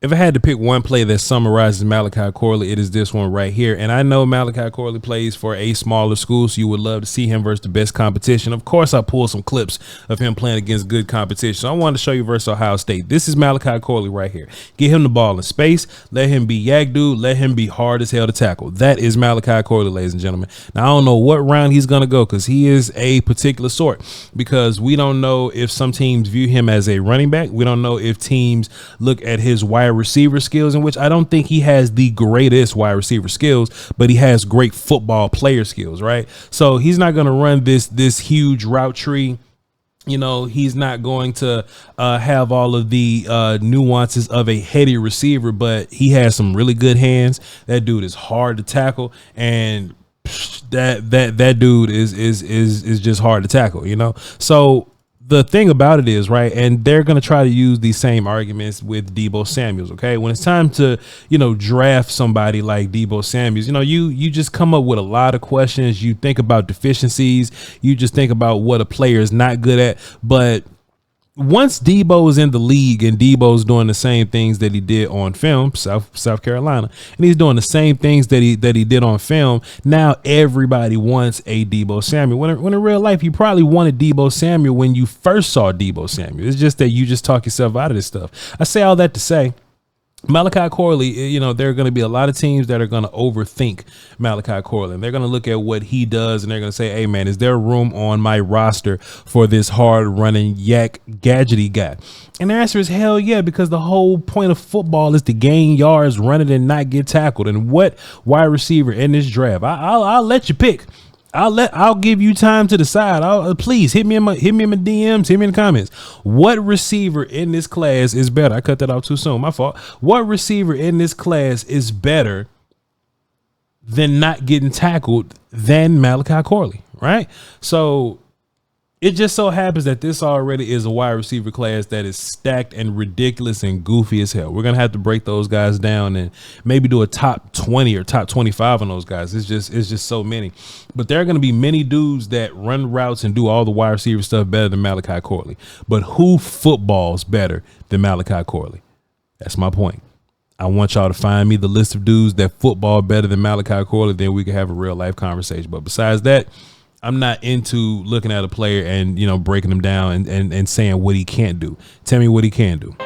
If I had to pick one play that summarizes Malachi Corley, it is this one right here. And I know Malachi Corley plays for a smaller school, so you would love to see him versus the best competition. Of course, I pulled some clips of him playing against good competition. So I wanted to show you versus Ohio State. This is Malachi Corley right here. Get him the ball in space. Let him be yak dude. Let him be hard as hell to tackle. That is Malachi Corley, ladies and gentlemen. Now, I don't know what round he's going to go because he is a particular sort, because we don't know if some teams view him as a running back. We don't know if teams look at his wide receiver skills, in which I don't think he has the greatest wide receiver skills, but he has great football player skills, right? So he's not going to run this huge route tree. You know, he's not going to have all of the nuances of a heady receiver, but he has some really good hands. That dude is hard to tackle, and that dude is just hard to tackle, you know? So the thing about it is, right, and they're going to try to use these same arguments with Deebo Samuels, okay? When it's time to, you know, draft somebody like Deebo Samuels, you know, you just come up with a lot of questions. You think about deficiencies. You just think about what a player is not good at. But once Deebo is in the league and Deebo's doing the same things that he did on film, South Carolina, and he's doing the same things that he did on film, now everybody wants a Deebo Samuel. When in real life, you probably wanted Deebo Samuel when you first saw Deebo Samuel. It's just that you just talk yourself out of this stuff. I say all that to say, Malachi Corley, you know, there are going to be a lot of teams that are going to overthink Malachi Corley, and they're going to look at what he does, and they're going to say, hey, man, is there room on my roster for this hard running yak gadgety guy? And the answer is hell yeah, because the whole point of football is to gain yards, run it, and not get tackled. And what wide receiver in this draft? I'll let you pick. I'll give you time to decide. Please hit me in my DMs, hit me in the comments. What receiver in this class is better? I cut that out too soon. My fault. What receiver in this class is better than not getting tackled than Malachi Corley, right? So it just so happens that this already is a wide receiver class that is stacked and ridiculous and goofy as hell. We're going to have to break those guys down and maybe do a top 20 or top 25 on those guys. It's just so many. But there are going to be many dudes that run routes and do all the wide receiver stuff better than Malachi Corley. But who footballs better than Malachi Corley? That's my point. I want y'all to find me the list of dudes that football better than Malachi Corley. Then we can have a real life conversation. But besides that, I'm not into looking at a player and, you know, breaking him down and saying what he can't do. Tell me what he can do.